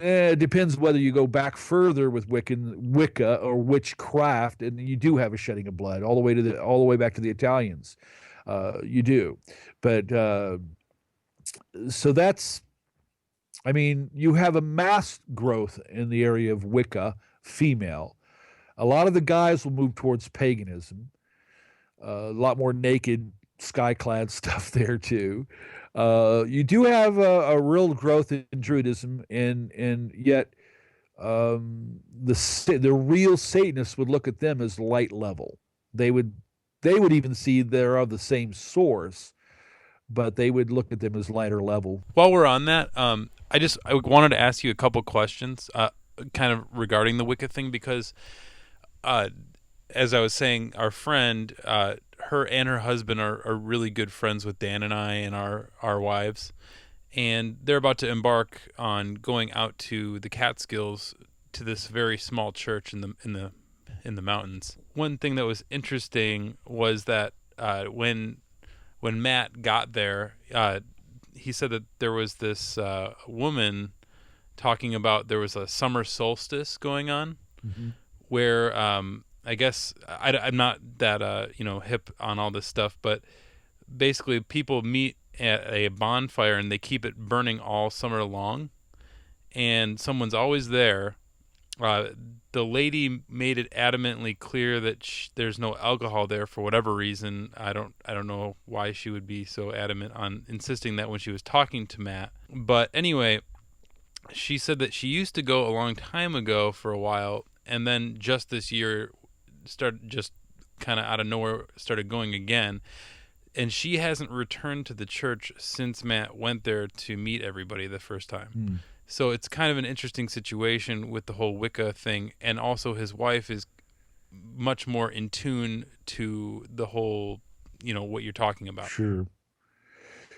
It depends whether you go back further with Wicca or witchcraft, and you do have a shedding of blood all the way back to the Italians. You do, but so that's. I mean, you have a mass growth in the area of Wicca, female. A lot of the guys will move towards paganism. A lot more naked, sky-clad stuff there too. You do have a real growth in Druidism, and yet the real Satanists would look at them as light level. They would they would even see they're of the same source, but they would look at them as lighter level. While we're on that, I wanted to ask you a couple questions, kind of regarding the Wicca thing, because uh, as I was saying, our friend, her and her husband are really good friends with Dan and I and our wives, and they're about to embark on going out to the Catskills to this very small church in the mountains. One thing that was interesting was that when Matt got there, he said that there was this woman talking about there was a summer solstice going on, Mm-hmm. where I guess I'm not that hip on all this stuff, but basically people meet at a bonfire and they keep it burning all summer long, and someone's always there. Uh, the lady made it adamantly clear that there's no alcohol there for whatever reason. I don't know why she would be so adamant on insisting that when she was talking to Matt. But anyway, she said that she used to go a long time ago for a while, and then just this year started just kind of out of nowhere started going again. And she hasn't returned to the church since Matt went there to meet everybody the first time. Mm. So it's kind of an interesting situation with the whole Wicca thing, and also his wife is much more in tune to the whole, what you're talking about. Sure.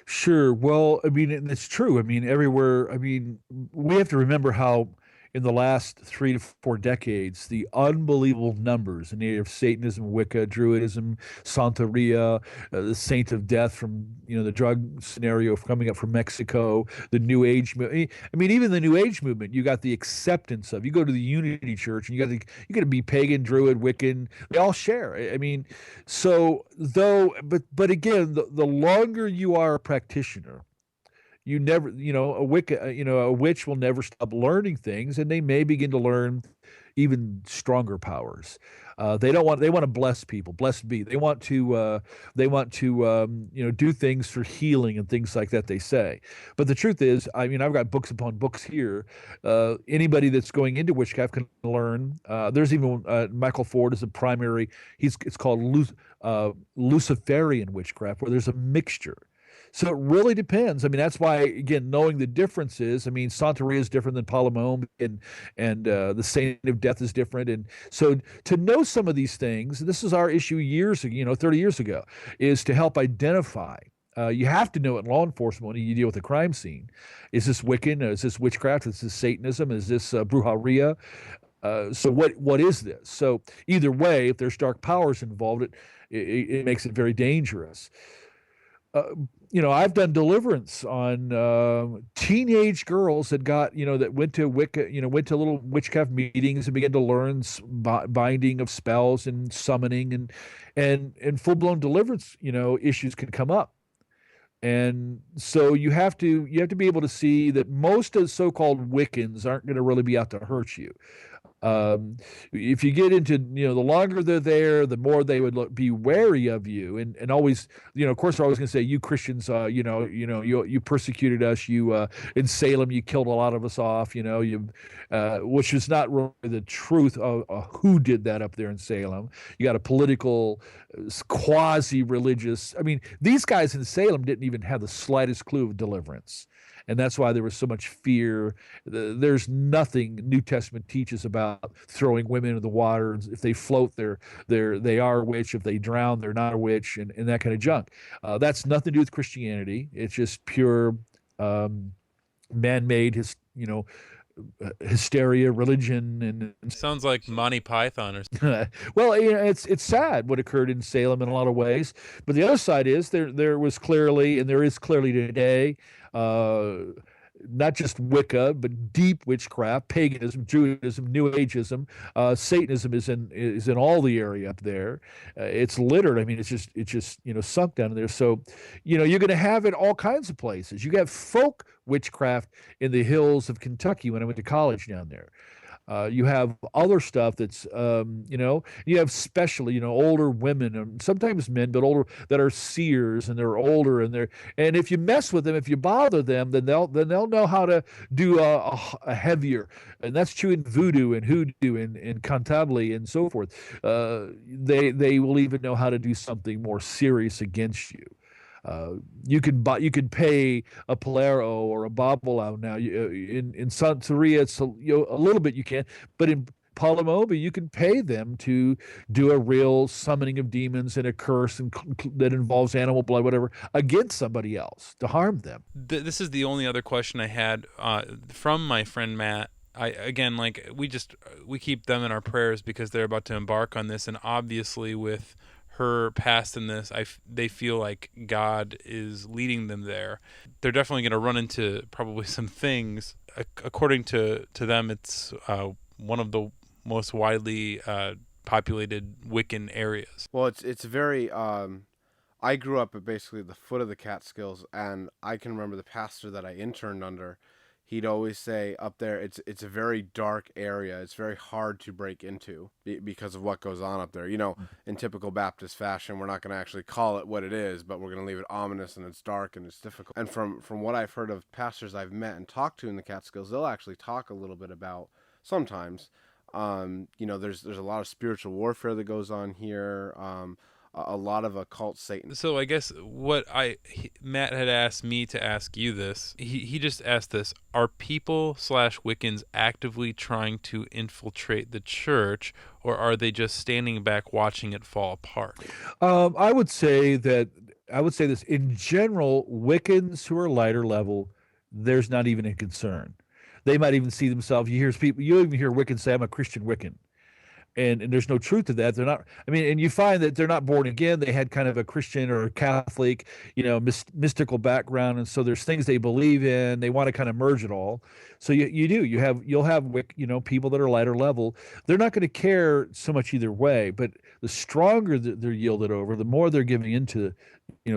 Sure. Well, I mean, and it's true. I mean, everywhere. I mean, we have to remember how in the last 3 to 4 decades, the unbelievable numbers in the area of Satanism, Wicca, Druidism, Santeria, the Saint of Death from the drug scenario coming up from Mexico, the New Age. I mean, even the New Age movement. You got the acceptance of. You go to the Unity Church, and you got to be pagan, Druid, Wiccan. They all share. I mean, so though, but again, the longer you are a practitioner, you never, a Wicca, a witch will never stop learning things, and they may begin to learn even stronger powers. They want to bless people, blessed be. They want to do things for healing and things like that. They say, but the truth is, I mean, I've got books upon books here. Anybody that's going into witchcraft can learn. There's even Michael Ford is a primary. It's called Luciferian witchcraft, where there's a mixture. So it really depends. I mean, that's why, again, knowing the differences. I mean, Santeria is different than Palamon, and the Saint of Death is different. And so to know some of these things, this is our issue years ago, 30 years ago, is to help identify. You have to know it in law enforcement when you deal with a crime scene. Is this Wiccan? Is this witchcraft? Is this Satanism? Is this brujeria? So what is this? So either way, if there's dark powers involved, it makes it very dangerous. uh, I've done deliverance on teenage girls that went to Wicca, went to little witchcraft meetings and began to learn binding of spells and summoning, and full blown deliverance, issues can come up. And so you have to be able to see that most of the so-called Wiccans aren't going to really be out to hurt you. Um, if you get into, the longer they're there, the more they would be wary of you, and always, of course, they're always going to say, "You Christians, you persecuted us. You in Salem, you killed a lot of us off. Which is not really the truth of who did that up there in Salem. You got a political, quasi-religious. I mean, these guys in Salem didn't even have the slightest clue of deliverance. And that's why there was so much fear. There's nothing New Testament teaches about throwing women into the water. If they float, they are a witch. If they drown, they're not a witch, and that kind of junk. That's nothing to do with Christianity. It's just pure man-made, hysteria, religion, and Sounds like Monty Python or well, it's sad what occurred in Salem in a lot of ways, but the other side is there was clearly, and there is clearly today, uh, not just Wicca, but deep witchcraft, paganism, Judaism, New Ageism, Satanism is in all the area up there. It's littered. I mean, it's just sunk down in there. So, you're going to have it all kinds of places. You got folk witchcraft in the hills of Kentucky when I went to college down there. You have other stuff that's, you have especially, older women and sometimes men, but older that are seers and they're older and if you mess with them, if you bother them, then they'll know how to do a heavier, and that's true in voodoo and hoodoo and cantabile and so forth. They will even know how to do something more serious against you. You could pay a Polaro or a Babalao now. In Santeria, it's a little bit you can, but in Palomobi, you can pay them to do a real summoning of demons and a curse that involves animal blood, whatever, against somebody else to harm them. This is the only other question I had from my friend Matt. I again, like we keep them in our prayers because they're about to embark on this, and obviously with her past in this, they feel like God is leading them there. They're definitely going to run into probably some things. According to them, it's one of the most widely populated Wiccan areas. Well, it's very. I grew up at basically the foot of the Catskills, and I can remember the pastor that I interned under. He'd always say up there, it's a very dark area. It's very hard to break into because of what goes on up there. In typical Baptist fashion, we're not going to actually call it what it is, but we're going to leave it ominous and it's dark and it's difficult. And from what I've heard of pastors I've met and talked to in the Catskills, they'll actually talk a little bit about sometimes. There's a lot of spiritual warfare that goes on here. A lot of occult Satan. So I guess Matt had asked me to ask you this. He just asked this: are people / Wiccans actively trying to infiltrate the church, or are they just standing back watching it fall apart? I would say this in general. Wiccans who are lighter level, there's not even a concern. They might even see themselves. You even hear Wiccans say, "I'm a Christian Wiccan." And there's no truth to that. They're not. I mean, and you find that they're not born again. They had kind of a Christian or a Catholic, mystical background, and so there's things they believe in. They want to kind of merge it all. So you'll have people that are lighter level. They're not going to care so much either way. But the stronger that they're yielded over, the more they're giving into,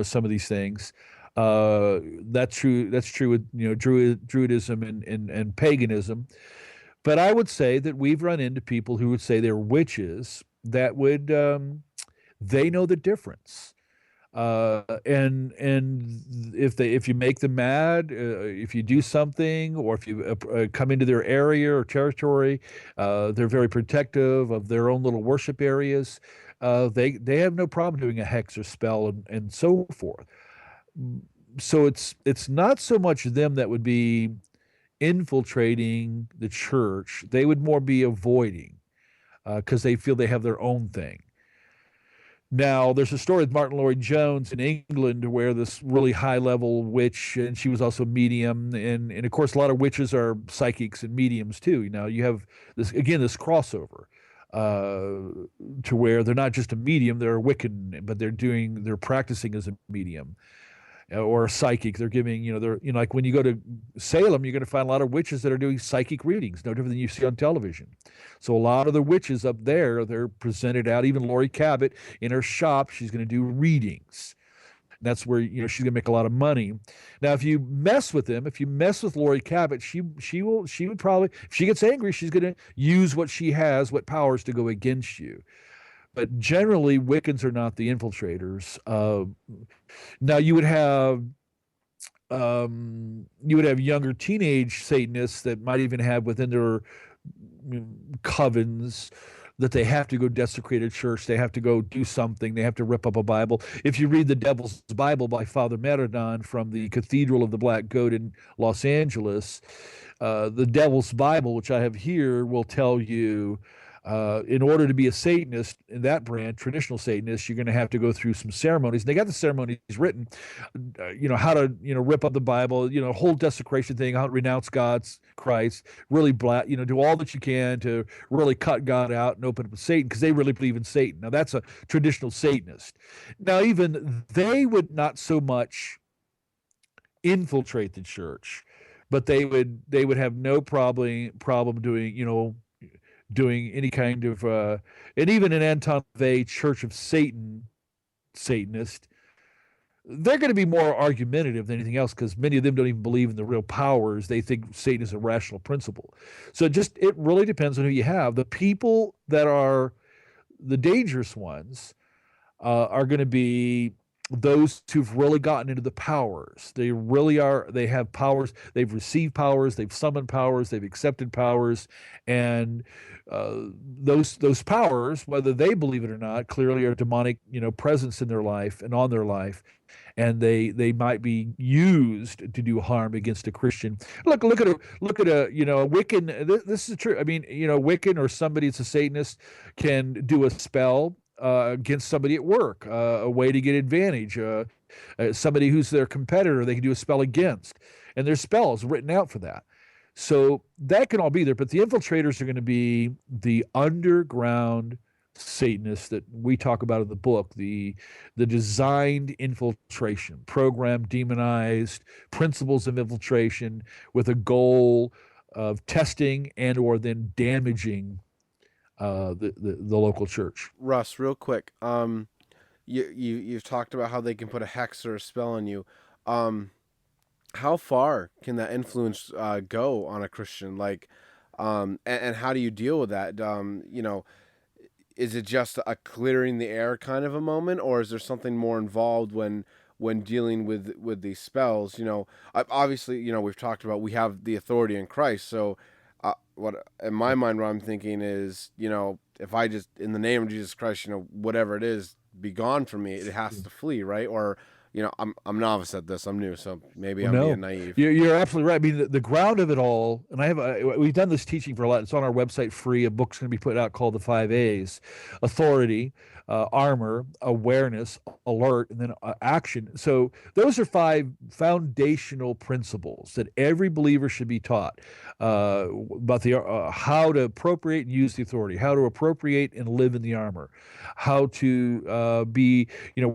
some of these things. That's true. That's true with Druidism and paganism. But I would say that we've run into people who would say they're witches that would they know the difference. And if you make them mad, if you do something, or if you come into their area or territory, they're very protective of their own little worship areas. They have no problem doing a hex or spell and so forth. So it's not so much them that would be infiltrating the church. They would more be avoiding because they feel they have their own thing. Now, there's a story with Martin Lloyd-Jones in England where this really high-level witch, and she was also medium, and of course, a lot of witches are psychics and mediums too. Now, you have this crossover to where they're not just a medium, they're a Wiccan, but they're practicing as a medium or a psychic. They're giving, like when you go to Salem, you're going to find a lot of witches that are doing psychic readings, no different than you see on television. So a lot of the witches up there, they're presented out. Even Lori Cabot in her shop, she's going to do readings. And that's where she's going to make a lot of money. Now, if you mess with Lori Cabot, she would probably, if she gets angry, she's going to use what she has, what powers to go against you. But generally, Wiccans are not the infiltrators. Now you would have younger teenage Satanists that might even have within their covens that they have to go desecrate a church, they have to go do something, they have to rip up a Bible. If you read The Devil's Bible by Father Meridon from the Cathedral of the Black Goat in Los Angeles, The Devil's Bible, which I have here, will tell you in order to be a Satanist in that brand, traditional Satanist, you're going to have to go through some ceremonies. And they got the ceremonies written, how to, rip up the Bible, whole desecration thing, how to renounce God's Christ, really do all that you can to really cut God out and open up to Satan, because they really believe in Satan. Now, that's a traditional Satanist. Now, even they would not so much infiltrate the church, but they would have no problem doing, doing any kind of and even an Anton LaVey Church of Satan Satanist, they're going to be more argumentative than anything else because many of them don't even believe in the real powers. They think Satan is a rational principle. So it really depends on who you have. The people that are the dangerous ones are going to be those who've really gotten into the powers. They really are. They have powers. They've received powers. They've summoned powers. They've accepted powers, and those powers, whether they believe it or not, clearly are demonic, presence in their life and on their life, and they might be used to do harm against a Christian. Look at a a Wiccan. This is true. I mean, Wiccan or somebody that's a Satanist can do a spell against somebody at work, a way to get advantage. Somebody who's their competitor, they can do a spell against, and there's spells written out for that. So that can all be there, but the infiltrators are going to be the underground Satanists that we talk about in the book, the designed infiltration, program demonized principles of infiltration with a goal of testing and or then damaging the local church. Russ, real quick, you've talked about how they can put a hex or a spell on you. How far can that influence go on a Christian? Like, and how do you deal with that? Is it just a clearing the air kind of a moment, or is there something more involved when dealing with these spells? Obviously, we've talked about we have the authority in Christ. So, what in my mind, what I'm thinking is, if I just in the name of Jesus Christ, whatever it is, be gone from me, it has to flee, right? Or I'm novice at this. I'm new, so maybe I'm being naive. You're absolutely right. I mean, the ground of it all, and we've done this teaching for a lot. It's on our website free. A book's going to be put out called The 5 A's: authority, armor, awareness, alert, and then action. So those are 5 foundational principles that every believer should be taught about the how to appropriate and use the authority, how to appropriate and live in the armor, how to be.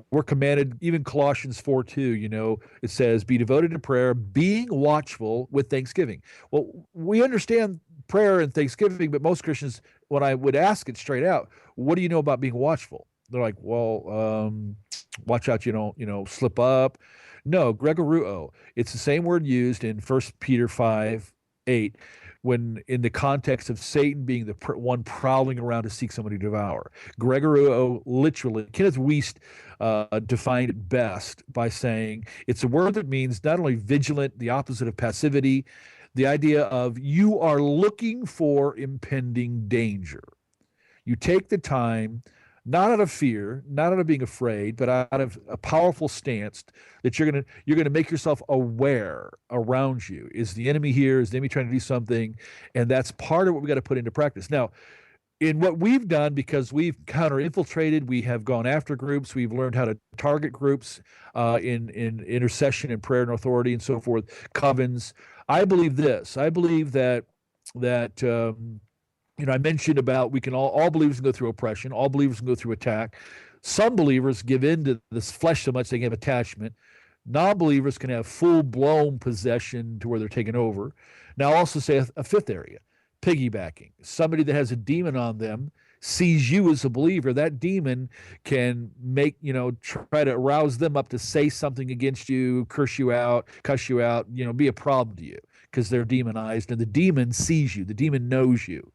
We're commanded, even Colossians 4:2, it says, be devoted to prayer, being watchful with thanksgiving. Well, we understand prayer and thanksgiving, but most Christians, when I would ask it straight out, what do you know about being watchful? They're like, well, watch out you don't, slip up. No, gregoruo. It's the same word used in 1 Peter 5:8 when in the context of Satan being the one prowling around to seek somebody to devour. Gregoruo, literally, Kenneth Wuest defined it best by saying it's a word that means not only vigilant, the opposite of passivity, the idea of you are looking for impending danger. You take the time, not out of fear, not out of being afraid, but out of a powerful stance that you're gonna make yourself aware around you. Is the enemy here? Is the enemy trying to do something? And that's part of what we got to put into practice. Now, in what we've done, because we've counter-infiltrated, we have gone after groups, we've learned how to target groups in intercession and prayer and authority and so forth, covens. I believe this. I believe that I mentioned about we can all believers can go through oppression, all believers can go through attack. Some believers give in to this flesh so much they can have attachment. Non-believers can have full-blown possession to where they're taken over. Now, I'll also say a 5th area, piggybacking. Somebody that has a demon on them sees you as a believer. That demon can try to arouse them up to say something against you, curse you out, cuss you out, be a problem to you because they're demonized, and the demon sees you. The demon knows you.